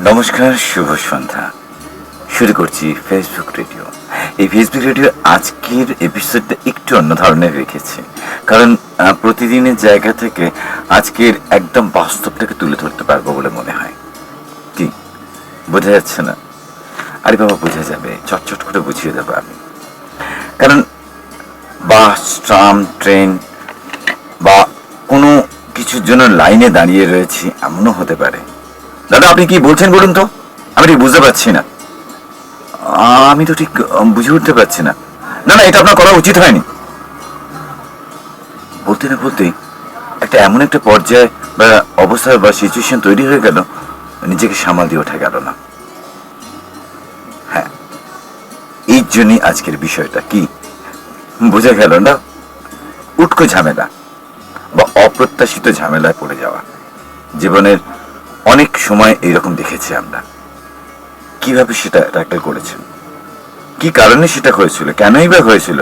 নমস্কার, শুভ সন্ধ্যা। শুরু করছি ফেসবুক রেডিও। এই ফেসবুক রেডিও আজকের এপিসোডটা একটু অন্য ধরনের রেখেছি, কারণ প্রতিদিনের জায়গা থেকে আজকের একদম বাস্তবটাকে তুলে ধরতে পারবো বলে মনে হয়। কি বোঝা যাচ্ছে না? আরে বাবা, বোঝা যাবে, চটচট করে বুঝিয়ে দেবো আমি। কারণ বাস, ট্রাম, ট্রেন বা কোনো কিছুর জন্য লাইনে দাঁড়িয়ে রয়েছি এমনও হতে পারে। দাদা, আপনি কি বলছেন বলুন তো? আমি ঠিক বুঝতে পারছি না। আমি তো ঠিক বুঝে উঠতে পারছি না। না না, এটা আপনার করা উচিত হয়নি। বলতে না বলতেই একটা এমন একটা পর্যায়ে বা অবস্থা বা সিচুয়েশন তৈরি হয়ে গেল, নিজেকে সামাল দিয়ে ওঠা গেল না। হ্যাঁ, এই জন্যই আজকের বিষয়টা কি বোঝা গেল না, উটকো ঝামেলা বা অপ্রত্যাশিত ঝামেলায় পড়ে যাওয়া। জীবনের অনেক সময় এইরকম দেখেছি আমরা। কিভাবে সেটা ট্যাকল করেছেন, কি কারণে সেটা হয়েছিল, কেনই বা হয়েছিল,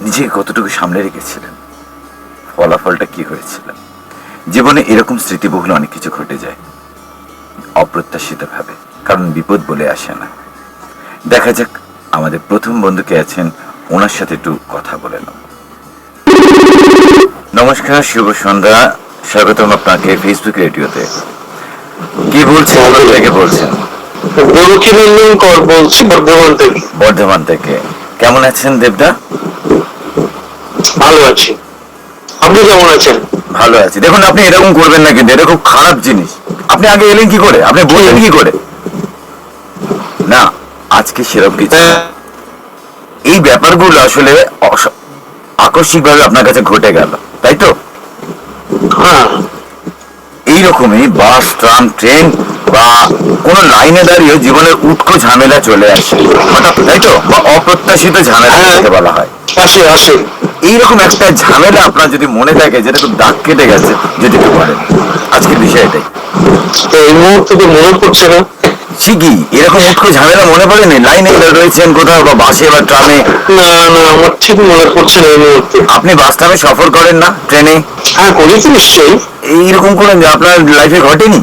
নিজেকে কতটুকু সামলে রেখেছিলেন, ফলাফলটা কি হয়েছিল। জীবনে এরকম স্মৃতিবহুল অনেক কিছু ঘটে যায় অপ্রত্যাশিত ভাবে, কারণ বিপদ বলে আসে না। দেখা যাক আমাদের প্রথম বন্ধু কে আছেন, ওনার সাথে একটু কথা বলে নেব। নমস্কার, শুভ সন্ধ্যা, স্বাগতম আপনাকে ফেসবুক রেডিওতে। কি বলছেন, কোথা থেকে বলছেন? দেবকীনন্দন কর বলছি, বর্ধমান থেকে। বর্ধমান থেকে। কেমন আছেন দেবদা? ভালো আছি, আপনি কেমন আছেন? ভালো আছি। দেখুন, আপনি এরকম করবেন না, কিন্তু এটা খুব খারাপ জিনিস। আপনি আগে এলেন কি করে, আপনি বললেন কি করে? না, আজকে সেরকম কিছু না। এই ব্যাপারগুলো আসলে আকস্মিক ভাবে আপনার কাছে ঘটে গেল, তাই তো? হ্যাঁ, এইরকমই বাস, ট্রাম, ট্রেন বা কোনো লাইনে দাঁড়িয়ে জীবনের উটকো ঝামেলা চলে আসে হঠাৎ, তাই তো? বা অপ্রত্যাশিত ঝামেলা যাকে বলা হয়। আসে আসে। এইরকম একটা ঝামেলা আপনার যদি মনে থাকে, যেটা খুব দাগ কেটে গেছে, যদি একটু বলেন আজকের বিষয়টাই। তো এই মুহূর্তে তো মনে পড়ছে না। ঠিকই, এরকম উটকো ঝামেলা মনে পড়েনি? লাইনে রয়েছেন কোথাও বা বাসে বা ট্রামে? না না, আমার ঠিক মনে পড়ছে না এই মুহূর্তে। আপনি বাস ট্রামে সফর করেন না, ট্রেনে? হ্যাঁ, করি তো নিশ্চয়ই। এইরকম করে আপনার লাইফে ঘটেনি?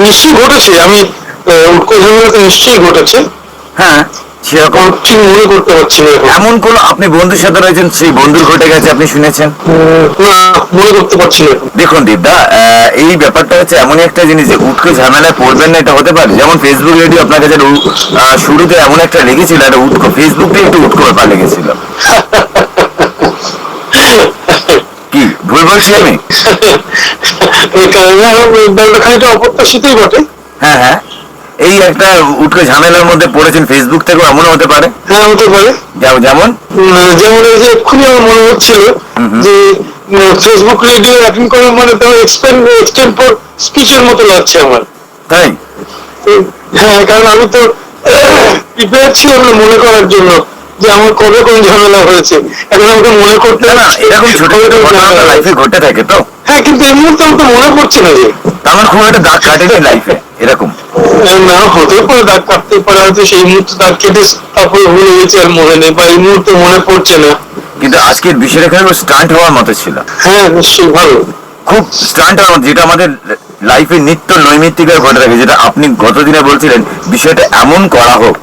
নিশ্চয়ই ঘটেছে। আমি উৎকো ঝামেলা তো নিশ্চয়ই ঘটেছে। হ্যাঁ, সেরকম ঠিক মনে করতে পারছি না এখন। এমন কোন আপনি বন্ধুর সাথে রয়েছেন, সেই বন্ধুর ঘটে গেছে, আপনি শুনেছেন? না, মনে করতে পারছি না। দেখুন দীপদা, এই ব্যাপারটা হচ্ছে এমনই একটা জিনিস যে উটকো ঝামেলায় পড়বেন না এটা হতে পারে। যেমন ফেসবুক রেডিও আপনার কাছে শুরুতে এমন একটা লেগেছিল, একটা উটকো, ফেসবুকে একটু উটকো ব্যাপার লেগেছিল। কি ভুল বলছি আমি? এই কারণে খানিকটা অপ্রত্যাশিতই বটে। হ্যাঁ হ্যাঁ, এই একটা উটকো ঝামেলার মধ্যে পড়েছেন, ফেসবুক থেকেও এমনও হতে পারে। হ্যাঁ, হতে পারে। যেমন যেমন এই যে এক্ষুনি আমার মনে হচ্ছিল যে ফেসবুক রেডিও অ্যাটেন্ড করার মানে তো এক্সটেম্পোর স্পিচের মতো লাগছে আমার। তাই? হ্যাঁ, কারণ আমি তো প্রিপেয়ার ছিলাম না মনে করার জন্য যে আমার কবে কোন ঝামেলা হয়েছে। এখন আমাকে মনে করতে না না, এরকম ছোট ছোট ঘটনা লাইফে ঘটে থাকে তো। হ্যাঁ, কিন্তু এই মুহূর্তে আমার তো মনে পড়ছে না যে। আমার খুব একটা দাগ কাটেনি লাইফে এরকম। না, হতেই পারে দাগ কাটতে পারে, হয়তো সেই মুহূর্তে দাগ কেটে তারপরে ভুলে গেছে, আর মনে নেই, বা এই মুহূর্তে মনে পড়ছে না। কিন্তু আজকের বিষয়টা খুব স্টান্ট হওয়ার মতো ছিল। হ্যাঁ, নিশ্চয়ই ভালো, খুব স্টান্ট হওয়ার মতো, যেটা আমাদের লাইফে নিত্য নৈমিত্তিকায় ঘটে থাকে, যেটা আপনি গতদিনে বলছিলেন বিষয়টা এমন করা হোক।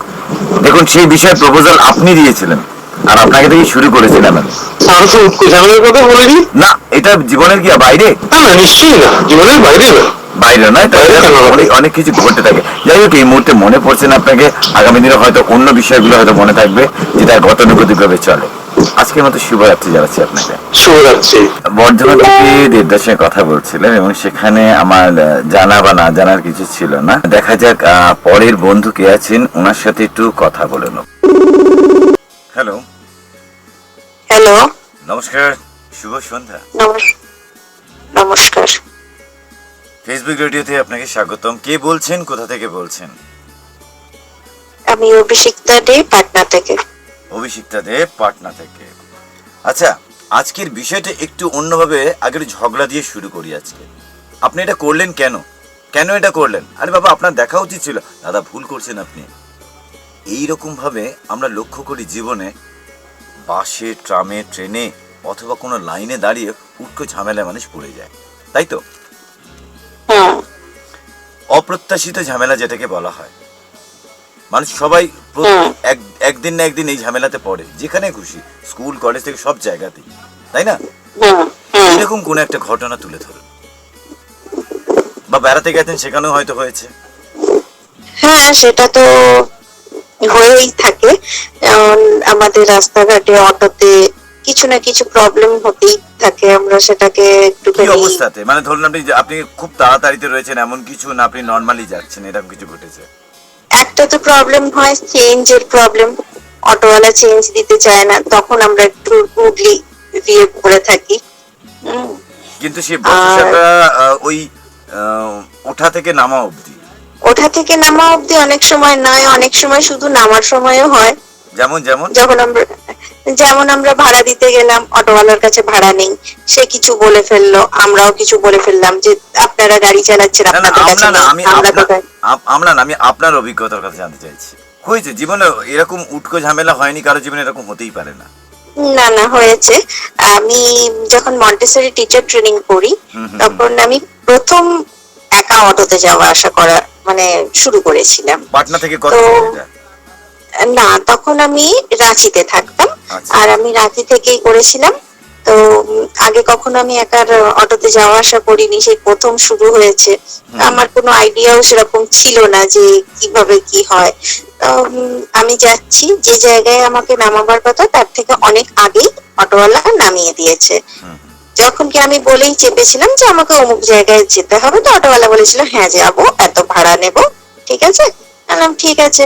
দেখুন, সেই বিষয়ে প্রপোজাল আপনি দিয়েছিলেন, আর আপনাকে থেকে শুরু করেছিলাম আমি। আমি তো ঝামেলার কথা বলিনি। না, এটা জীবনের কি বাইরে? না না, নিশ্চয়ই না, জীবনের বাইরে না। বাইরে নয়, তাই অনেক কিছু ঘটে থাকে। যাই হোক, এই মুহূর্তে মনে পড়ছে না আপনাকে, আগামী দিনে হয়তো অন্য বিষয়গুলো হয়তো মনে থাকবে, যেটা গতানুগতিক ভাবে চলে। আজকের মতো শুভরাত্রি জানাচ্ছি আপনাকে। শুভরাত্রি। বর্ধমান থেকে দেবদার সঙ্গে কথা বলছিলেন, এবং সেখানে আমার জানা বা না জানার কিছু ছিল না। দেখা যাক পরের বন্ধু কে আছেন, ওনার সাথে একটু কথা বলে নেব। হ্যালো। হ্যালো, নমস্কার, শুভ সন্ধ্যা। নমস্কার। ফেসবুক রেডিওতে আপনাকে স্বাগতম। কে বলছেন, কোথা থেকে বলছেন? আমি অভিষিক্তা দে, পাটনা থেকে। অভিষিক্তা দে, পাটনা থেকে। আচ্ছা, আজকের বিষয়টা একটু অন্যভাবে, আগের ঝগড়া দিয়ে শুরু করি আজকে। আপনি এটা করলেন কেন? কেন এটা করলেন? আরে বাবা, আপনার দেখা উচিত ছিল। দাদা, ভুল করছেন আপনি। এইরকম ভাবে আমরা লক্ষ্য করি জীবনে, বাসে, ট্রামে, ট্রেনে অথবা কোনো লাইনে দাঁড়িয়ে উটকো ঝামেলায় মানুষ পড়ে যায়, তাই তো? হ্যাঁ। অপ্রত্যাশিত ঝামেলা যেটাকে বলা হয়, মানুষ সবাই একদিন না একদিন এই ঝামেলাতে পড়ে, যেখানে খুশি, স্কুল কলেজ থেকে সব জায়গাতেই, তাই না? এরকম কোন একটা ঘটনা তুলে ধরুন, বা বেড়াতে গেছেন সেখানেও হয়তো হয়েছে। হ্যাঁ, সেটা তো হয়েই থাকে। যেমন আমাদের রাস্তাঘাটে অটোতে কিছু না কিছু প্রবলেম হতেই থাকে, আমরা সেটাকে কি একটুখানি। অবস্থাতে, মানে ধরুন আপনি খুব তাড়াতাড়িতে রয়েছেন এমন কিছু না, আপনি নর্মালি যাচ্ছেন, এরকম কিছু ঘটেছে? একটা তো প্রবলেম হয় চেঞ্জের প্রবলেম, অটোওয়ালা চেঞ্জ দিতে চায় না, তখন আমরা একটু রুডলি বিহেভ করে থাকি। হুম। কিন্তু সেই বচসাটা ওই ওঠা থেকে নামা অবধি? ওঠা থেকে নামা অবধি অনেক সময় নয়, অনেক সময় শুধু নামার সময়ও হয়। যেমন যেমন যেমন আমরা ভাড়া দিতে গেলাম, অটোওয়ালার কাছে ভাড়া নেই, সে কিছু বলে ফেললো, আমরাও কিছু বলে ফেললাম যে আপনারা গাড়ি চালাচ্ছেন, না না, আপনাদের কাছে নেই, আমরা কোথায়। আমরা না, আমি আপনার অভিজ্ঞতার কথা জানতে চাইছি। হয়েছে জীবনে এরকম উটকো ঝামেলা হয়নি কারো জীবনে? এরকম হতেই পারে না? না না, হয়েছে। আমি যখন মন্টেসরি টিচার ট্রেনিং করি, তখন আমি প্রথম একা অটোতে যাওয়া আসা করা মানে শুরু করেছিলাম। পাটনা থেকে কত তো দূর এটা? না, তখন আমি রাঁচিতে থাকতাম। আচ্ছা। আর আমি রাঁচি থেকেই করেছিলাম। তো আগে কখনো আমি একার অটোতে যাওয়া আসা করিনি, সেই প্রথম শুরু হয়েছে। আমার কোনো আইডিয়াও সেরকম ছিল না যে কিভাবে কি হয়। তো আমি যাচ্ছি, যে জায়গায় আমাকে নামাবার কথা তার থেকে অনেক আগেই অটোওয়ালা নামিয়ে দিয়েছে। যখন কি আমি বলেই চেপেছিলাম যে আমাকে অমুক জায়গায় যেতে হবে, তো অটোওয়ালা বলেছিল হ্যাঁ যাবো, এত ভাড়া নেব, ঠিক আছে। বললাম ঠিক আছে,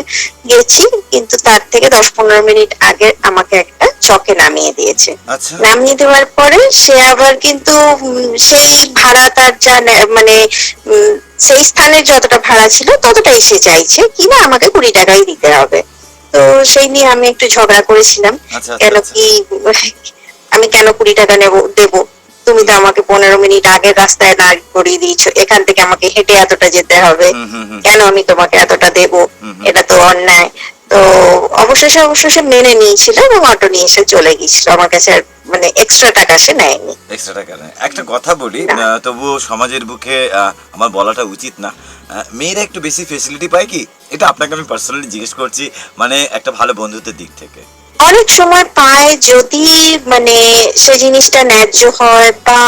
গেছি। কিন্তু তার থেকে 10-15 মিনিট আগে আমাকে একটা চকে নামিয়ে দিয়েছে। আচ্ছা। নামিয়ে দেওয়ার পরে সে আবার কিন্তু সেই ভাড়া তার যা মানে সেই স্থানের যতটা ভাড়া ছিল ততটাই সে চাইছে, কিনা আমাকে 20 টাকাই দিতে হবে। তো সেই নিয়ে আমি একটু ঝগড়া করেছিলাম। আচ্ছা, কেন আচ্ছা। কি আমি কেন 20 টাকা দেবো, তুমি তো আমাকে 15 মিনিট আগের রাস্তায় দাঁড় করিয়ে দিয়েছো, এখান থেকে আমাকে হেঁটে এতটা যেতে হবে, কেন আমি তোমাকে এতটা দেবো, এটা তো অন্যায়। তো অবশেষে মেনে নিয়েছিল এবং অটো নিয়ে এসে চলে গিয়েছিল, আমার কাছে আর মানে এক্সট্রা টাকা সে নেয়নি। এক্সট্রা টাকা নেয়। একটা কথা বলি, না। তবুও সমাজের বুকে আমার বলাটা উচিত না, মেয়েরা একটু বেশি ফেসিলিটি পায় কি? এটা আপনাকে আমি পার্সোনালি জিজ্ঞেস করছি, মানে একটা ভালো বন্ধুত্বের দিক থেকে। অনেক সময় পায়, যদি মানে সে জিনিসটা ন্যায্য হয়, বা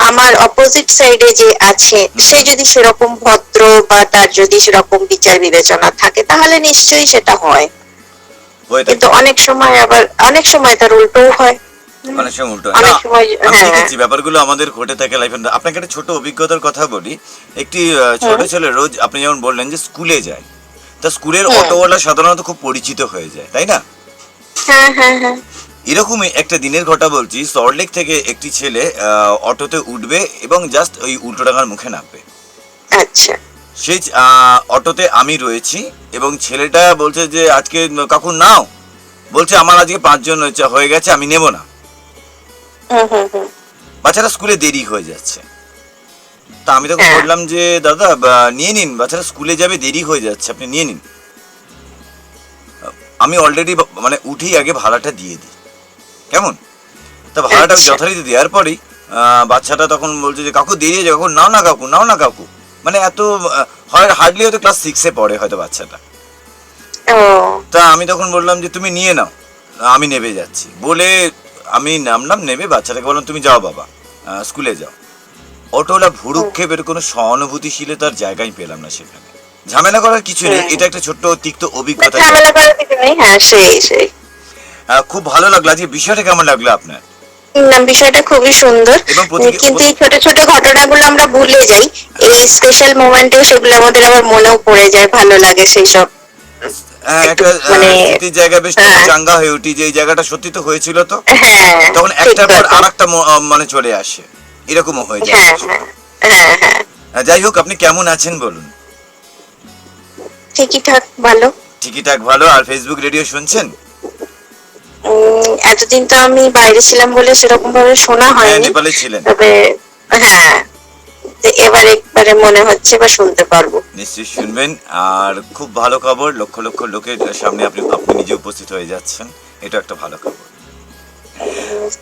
আমার অপোজিট সাইডে যে আছে সে যদি সেরকম ভদ্র, বা তার যদি সেরকম বিচার বিবেচনা থাকে, তাহলে নিশ্চয়ই সেটা হয়। হয়ে থাকে। কিন্তু অনেক সময় তার উল্টোও হয়। অনেক সময় উল্টো। অনেক না, সময় আমি হ্যাঁ। দেখেছি ব্যাপারগুলো আমাদের ঘটে থাকে লাইফে। আপনাকে একটা ছোট অভিজ্ঞতার কথা বলি। একটি ছোট ছেলে রোজ, আপনি যেমন বললেন যে স্কুলে যায়, তা স্কুলের অটোওয়ালা সাধারণত খুব পরিচিত হয়ে যায়, তাই না? হ্যাঁ হ্যাঁ হ্যাঁ। এরকমই একটা দিনের কথা বলছি, সল্টলেক থেকে একটি ছেলে অটোতে উঠবে এবং জাস্ট ওই উল্টো ডাঙার মুখে নামবে। আচ্ছা। সেই অটোতে আমি রয়েছি এবং ছেলেটা বলছে যে আজকে কাকু নাও, বলছে আমার আজকে 5 জন হয়ে গেছে, আমি নেব না। বাচ্চারা স্কুলে দেরি হয়ে যাচ্ছে। তা আমি তখন হ্যাঁ। বললাম যে দাদা নিয়ে নিন, বাচ্চারা স্কুলে যাবে, দেরি হয়ে যাচ্ছে, আপনি নিয়ে নিন। আমি অলরেডি মানে উঠেই আগে ভাড়াটা দিয়ে দিই, কেমন? তা ভাড়াটা আচ্ছা। যথারীতি দেওয়ার পরেই বাচ্চাটা তখন বলছে যে কাকু দেরি হয়ে যাবে, কাকু নাও না কাকু, নাও না কাকু। মানে এত হার্ডলি হয়তো ক্লাস 6-এ পড়ে হয়তো বাচ্চাটা। ও। তা আমি তখন বললাম যে তুমি নিয়ে নাও, আমি নেবে যাচ্ছি বলে আমি নামলাম, নেবে বাচ্চাটাকে বললাম তুমি যাও বাবা, স্কুলে যাও। অটোওয়ালা ভুরুক্ষেপের কোনো সহানুভূতিশীলতার জায়গায় পেলাম না সেখানে। ঝামেলা করার কিছু নেই, এটা একটা ছোট্ট তিক্ত অভিজ্ঞতা। ঝামেলা করার কিছু নেই, হ্যাঁ সেই। খুব ভালো লাগলো। আজকে বিষয়টা কেমন লাগলো আপনার? না, বিষয়টা খুবই সুন্দর। এবং কিন্তু এই ছোট ছোট ঘটনাগুলো আমরা ভুলে যাই, এই স্পেশাল মোমেন্টে সেগুলো আমাদের আবার মনেও পড়ে যায়, ভালো লাগে সেই সব। একটা স্মৃতির জায়গা বেশ চাঙ্গা হয়ে উঠি যে এই জায়গাটা সত্যি তো হয়েছিল, তো হ্যাঁ, তখন একটার পর আর একটা মানে চলে আসে, এরকমও হয়ে যায়। যাই হোক, আপনি কেমন আছেন বলুন? ঠিকই ঠাক, ভালো। ঠিকই ঠাক ভালো। আর ফেসবুক রেডিও শুনছেন? এতদিন তো আমি বাইরে ছিলাম বলে সেরকম ভাবে শোনা হয়নি। নেপালে ছিলেন? তবে হ্যাঁ, এবার একবারে মনে হচ্ছে বা শুনতে পারবো। নিশ্চয়ই শুনবেন। আর খুব ভালো খবর, লক্ষ লক্ষ লোকের সামনে আপনি নিজে উপস্থিত হয়ে যাচ্ছেন, এটা একটা ভালো খবর।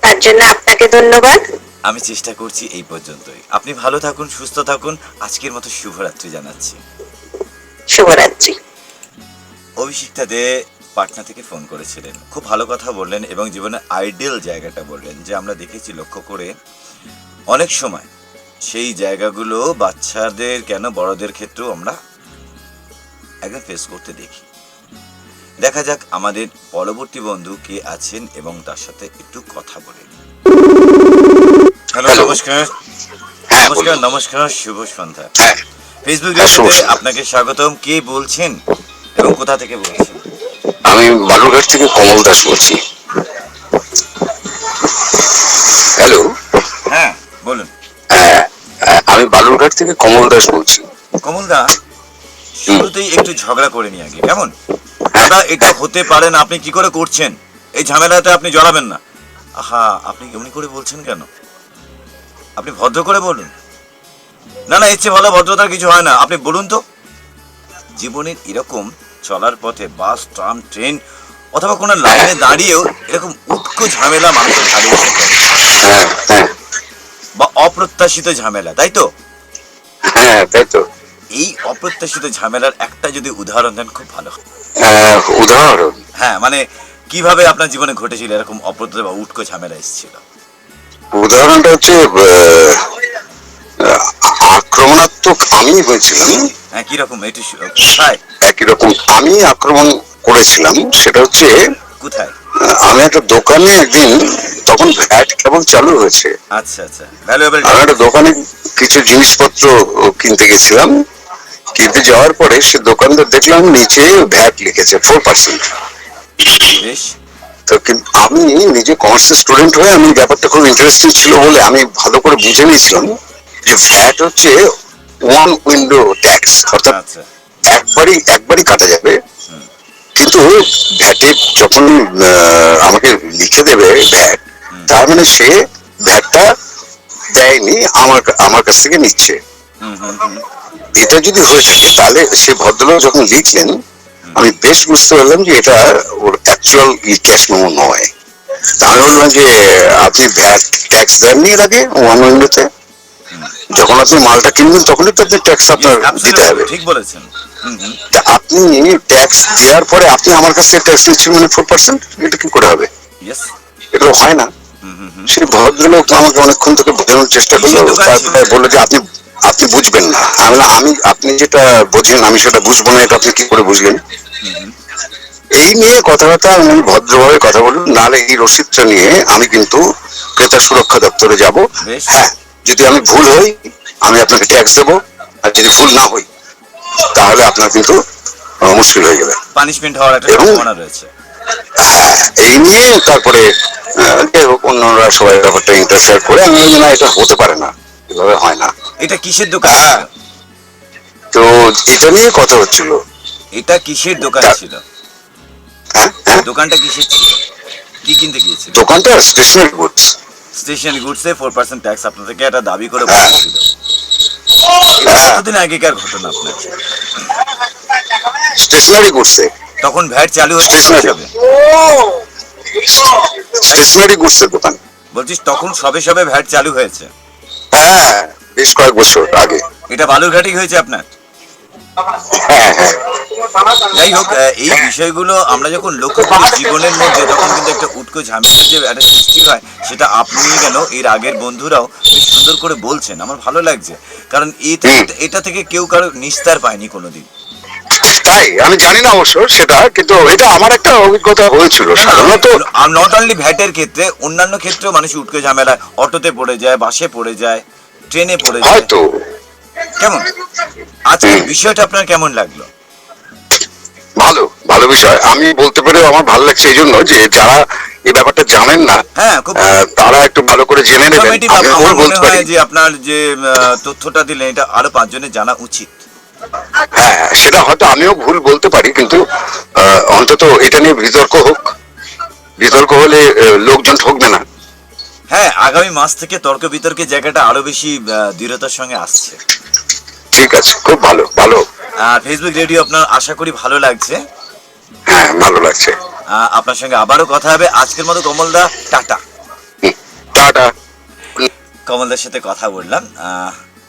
তার জন্য আপনাকে ধন্যবাদ। আমি চেষ্টা করছি এই পর্যন্তই। আপনি ভালো থাকুন, সুস্থ থাকুন। আজকের মতো শুভরাত্রি জানাচ্ছি। শুভরাত্রি। অভিষিক্তা দে পাটনা থেকে ফোন করেছিলেন, খুব ভালো কথা বললেন এবং জীবনের আইডিয়াল জায়গাটা বললেন যে আমরা দেখেছি লক্ষ্য করে অনেক সময় সেই জায়গাগুলো বাচ্চাদের কেন বড়দের ক্ষেত্রেও আমরা একদম ফেস করতে দেখি। দেখা যাক আমাদের পরবর্তী বন্ধু কে আছেন এবং তার সাথে একটু কথা বলে। হ্যালো, নমস্কার। নমস্কার, নমস্কার, শুভ সন্ধ্যা। ফেসবুক রিভিউতে আপনাকে স্বাগতম। কে বলছেন এবং কোথা থেকে বলছেন? আমি বালুরঘাট থেকে কমল দাস বলছি। হ্যালো। হ্যাঁ, বলুন। আমি বালুরঘাট থেকে কমল দাস বলছি। কমল দা, শুরুতেই একটু ঝগড়া করে নি আগে, কেমন? দাদা, এটা হতে পারে না, আপনি কি করে করছেন? এই ঝামেলাতে আপনি জড়াবেন না। আহা, আপনি এমনি করে বলছেন কেন? আপনি ভদ্র করে বলুন। না না, এর চেয়ে ভালো ভদ্রতার কিছু হয় না। আপনি বলুন তো, জীবনের এরকম চলার পথে বাস, ট্রাম, ট্রেন অথবা কোনো লাইনে দাঁড়িয়েও এরকম উৎকো ঝামেলা মানুষের ঘাড়ে এসে পড়ে, বা অপ্রত্যাশিত ঝামেলা, তাই তো? হ্যাঁ, তাই তো। এই অপ্রত্যাশিত ঝামেলার একটা যদি উদাহরণ দেন খুব ভালো হয়। উদাহরণ? হ্যাঁ, মানে কিভাবে আপনার জীবনে ঘটেছিল এরকম অপ্রত্যাশিত বা উৎকো ঝামেলা এসেছিল? উদাহরণটা হচ্ছে আক্রমণাত্মক আমি হয়েছিলাম। হ্যাঁ, কিরকম? একটু কোথায়? একই রকম আমি আক্রমণ করেছিলাম। সেটা হচ্ছে কোথায়? আমি একটা দোকানে একদিন, তখন ভ্যাট কেবল চালু হয়েছে। আচ্ছা আচ্ছা, ভ্যালুয়েবল। আমি একটা দোকানে কিছু জিনিসপত্র কিনতে গেছিলাম। কিনতে যাওয়ার পরে সে দোকানদার দেখলাম নিচে ভ্যাট লিখেছে 4%। বেশ। তো আমি নিজে কমার্সের স্টুডেন্ট হয়ে আমি ব্যাপারটা খুব ইন্টারেস্টিং ছিল বলে আমি ভালো করে বুঝে নিয়েছিলাম যে ভ্যাট হচ্ছে ওয়ান উইন্ডো ট্যাক্স, অর্থাৎ আচ্ছা, একবারই কাটা যাবে। কিন্তু ভ্যাটে যখন আমাকে লিখে দেবে ভ্যাট, তার মানে সে ভ্যাটটা দেয়নি, আমার কাছ থেকে নিচ্ছে। এটা যদি হয়ে থাকে তাহলে সে ভদ্রলোক যখন লিখলেন আমি বেশ বুঝতে পারলাম যে এটা ওর অ্যাকচুয়াল ক্যাশ মেমো নয়। তা আমি বললাম যে আপনি ভ্যাট ট্যাক্স দেননি এর আগে ওয়ান উইন্ডোতে? যখন আপনি মালটা কিনবেন তখনই তো আপনি ট্যাক্স আপনার দিতে হবে। ঠিক বলেছেন। তা আপনি ট্যাক্স দেওয়ার পরে আপনি আমার কাছ থেকে ট্যাক্স নিচ্ছেন মানে 4%, এটা কি করে হবে? এটা হয় না। সেই ভদ্রলোক আমাকে অনেকক্ষণ থেকে বোঝানোর চেষ্টা করলো, তারপরে বললো যে আপনি বুঝবেন না। আপনি যেটা বোঝেন আমি সেটা বুঝবো না, এটা আপনি কি করে বুঝলেন? এই নিয়ে কথাবার্তা আমি ভদ্রভাবে কথা বললাম, নাহলে এই রসিদটা নিয়ে আমি কিন্তু ক্রেতা সুরক্ষা দপ্তরে যাব। হ্যাঁ, যদি আমি ভুল হই আমি আপনাকে ট্যাক্স দেবো, আর যদি ভুল না হই তাহলে আপনার কিন্তু মুশকিল হয়ে যাবে, পানিশমেন্ট হওয়ার একটা সম্ভাবনা রয়েছে। এই নিয়ে তারপরে যাই হোক অন্যরা সবাই ব্যাপারটা ইন্টারফেয়ার করে আমি না, এটা হতে পারে না, এভাবে হয় না। এটা কিসের দোকান? তো এটা নিয়ে কথা হচ্ছিল। এটা কিসের দোকান ছিল? দোকানটা কিসের ছিল? কি কিনতে গিয়েছিল? দোকানটা স্টেশনারি গুডস। স্টেশনারি গুডসে 4% ট্যাক্স আপনার থেকে একটা দাবি করে বলেছিল। কতদিন আগেকার ঘটনা আপনার? স্টেশনারি গুডসে তখন ভ্যাট চালু হচ্ছে সবে? স্টেশনারি গুডসের দোকান বলছিস, তখন সবে সবে ভ্যাট চালু হয়েছে? হ্যাঁ, বেশ কয়েক বছর আগে। এটা বালুরঘাটেই হয়েছে আপনার? হ্যাঁ হ্যাঁ। যাই হোক, এই বিষয়গুলো আমরা যখন লক্ষ্য করি জীবনের মধ্যে, তখন কিন্তু একটা উৎকো ঝামেলার যে একটা সৃষ্টি হয়, সেটা আপনি কেন এর আগের বন্ধুরাও বেশ সুন্দর করে বলছেন, আমার ভালো লাগছে। কারণ এটা থেকে কেউ কারো নিস্তার পায়নি কোনোদিন। তাই আমি জানি না অবশ্য সেটা, কিন্তু এটা আমার একটা অভিজ্ঞতা হয়েছিল। সাধারণত নট অনলি ভ্যাটের ক্ষেত্রে, অন্যান্য ক্ষেত্রেও মানুষ উৎকো ঝামেলায় অটোতে পড়ে যায়, বাসে পড়ে যায়, ট্রেনে পড়ে যায়। হয়তো। কেমন আজকের বিষয়টা আপনার কেমন লাগলো? ভালো ভালো বিষয়। আমি বলতে পেরে আমার ভালো লাগছে এই জন্য যে যারা এই ব্যাপারটা জানেন না, হ্যাঁ, খুব তারা একটু ভালো করে জেনে নেবেন। আমার মনে হয় যে আপনার যে তথ্যটা দিলেন এটা আরো 5 জনের জানা উচিত। হ্যাঁ, সেটা হয়তো আমিও ভুল বলতে পারি, কিন্তু অন্তত এটা নিয়ে বিতর্ক হলে লোকজন ঠকবে না। হ্যাঁ, আগামী মাস থেকে তর্ক বিতর্কের জায়গাটা আরো বেশি দৃঢ়তার সঙ্গে আসছে। ঠিক আছে, খুব ভালো ভালো। ফেসবুক রেডিও আপনার আশা করি ভালো লাগছে। হ্যাঁ, ভালো লাগছে। আপনার সঙ্গে আবারও কথা হবে। আজকের মতো কমলদা, টাটা। টাটা। কমলদার সাথে কথা বললাম,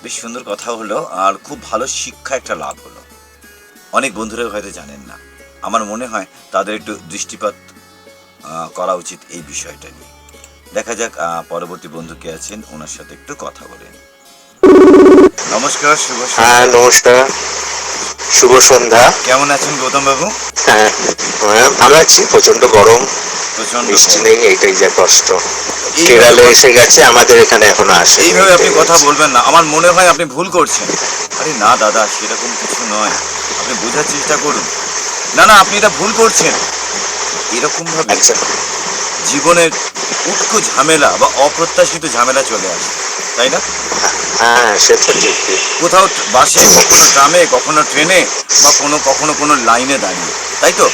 বেশ সুন্দর কথা হলো আর খুব ভালো শিক্ষা একটা লাভ হলো। অনেক বন্ধুরা হয়তো জানেন না, আমার মনে হয় তাদের একটু দৃষ্টিপাত করা উচিত এই বিষয়টা নিয়ে। দেখা যাক পরবর্তী বন্ধু কে আছেন, ওনার সাথে একটু কথা বলেন। নমস্কার, শুভ সন্ধ্যা। হ্যাঁ নমস্কার, শুভ সন্ধ্যা। কেমন আছেন গৌতম বাবু? হ্যাঁ ভালো আছি। প্রচন্ড গরম, প্রচন্ড বৃষ্টি গরম। নেই, এইটাই যা কষ্ট। কেরালে এসে গেছে, আমাদের এখানে এখনো আসে। এইভাবে আপনি কথা বলবেন না, আমার মনে হয় আপনি ভুল করছেন। আরে না দাদা, সেরকম কিছু নয়, আপনি বোঝার চেষ্টা করুন। না না, আপনি এটা ভুল করছেন। এরকম ভাবে আচ্ছা, জীবনের উটকো ঝামেলা বা অপ্রত্যাশিত ঝামেলা চলে আসে, তাই না? হ্যাঁ সে তো ঠিক। কোথাও বাসে, কখনো ট্রামে, কখনো ট্রেনে, বা কখনো কোনো লাইনে দাঁড়িয়ে, তাই তো?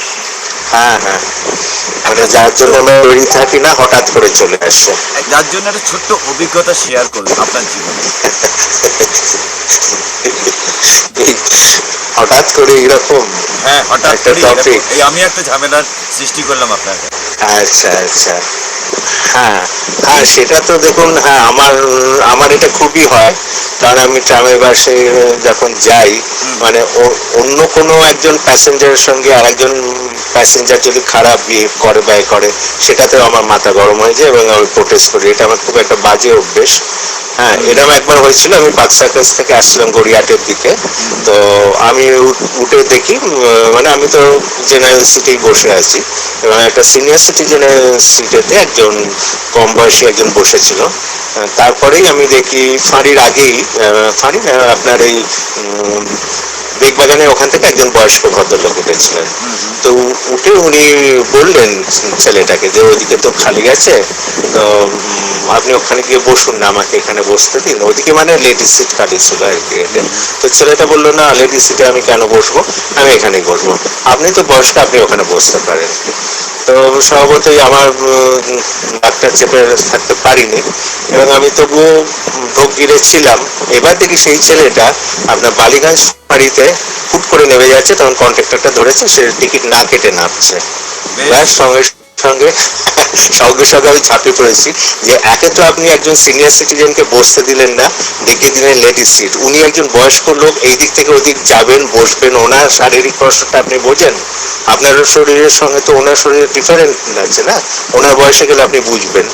হ্যাঁ হ্যাঁ, মানে যার জন্য আমরা তৈরি থাকি না, হঠাৎ করে চলে আসে। যার জন্য একটা ছোট্ট অভিজ্ঞতা শেয়ার করুন আপনার জীবনে। হঠাৎ করে এরকম হ্যাঁ, হঠাৎ একটা করে topic। এই আমি একটা ঝামেলার সৃষ্টি করলাম আপনাকে। আচ্ছা আচ্ছা, হ্যাঁ হ্যাঁ সেটা তো দেখুন, হ্যাঁ আমার আমার এটা খুবই হয়। কারণ আমি ট্রামে বাসে যখন যাই, মানে অন্য কোনো একজন প্যাসেঞ্জারের সঙ্গে আরেকজন প্যাসেঞ্জার যদি খারাপ বিহেভ করে বা করে, সেটাতেও আমার মাথা গরম হয়ে যায় এবং আমি প্রোটেস্ট করি। এটা আমার খুব একটা বাজে অভ্যেস। হ্যাঁ, এরকম একবার হয়েছিল, আমি পার্ক সার্কাস থেকে আসছিলাম গড়িয়াহাটের দিকে। তো আমি উঠে দেখি, মানে আমি তো জেনারেল সিটেই বসে আছি এবং একটা সিনিয়র সিটিজেনের সিটেতে একজন কম বয়সী একজন বসেছিল। তারপরেই আমি দেখি ফাঁড়ির আগেই, ফাঁড়ি আপনার এই বেগবাগানে ওখান থেকে একজন বয়স্ক ভদ্রলোক উঠেছিলেন। তো উঠে উনি বললেন ছেলেটাকে যে ওইদিকে তো খালি আছে, তো আপনি ওখানে গিয়ে বসুন না, আমাকে এখানে বসতে দিন। ওদিকে মানে লেডিস সিট খালি ছিল আর কি। তো ছেলেটা বললো না, লেডিস সিটে আমি কেন বসবো, আমি এখানেই বসবো, আপনি তো বয়স্ক, আপনি ওখানে বসতে পারেন। তো স্বভাবতই আমার ডাক্তার চেপে থাকতে পারিনি এবং আমি তবুও ঢোক গিরেছিলাম। এবার দেখি সেই ছেলেটা আপনার বালিগঞ্জ ফাঁড়িতে হুট করে নেমে যাচ্ছে, তখন কন্ট্রাক্টরটা ধরেছে, সে টিকিট না কেটে নামছে। ব্যাস সঙ্গে সঙ্গে সঙ্গে সঙ্গে আমি ঝাঁপিয়ে পড়েছি যে একে তো আপনি একজন সিনিয়র সিটিজেনকে বসতে দিলেন না, ডেকে দিলেন লেডিস সিট। উনি একজন বয়স্ক লোক, এই দিক থেকে ওদিক যাবেন, বসবেন, ওনার শারীরিক কষ্টটা আপনি বোঝেন। আপনার শরীরের সঙ্গে তো ওনার শরীরের ডিফারেন্ট আছে না, ওনার বয়সে গেলে আপনি বুঝবেন।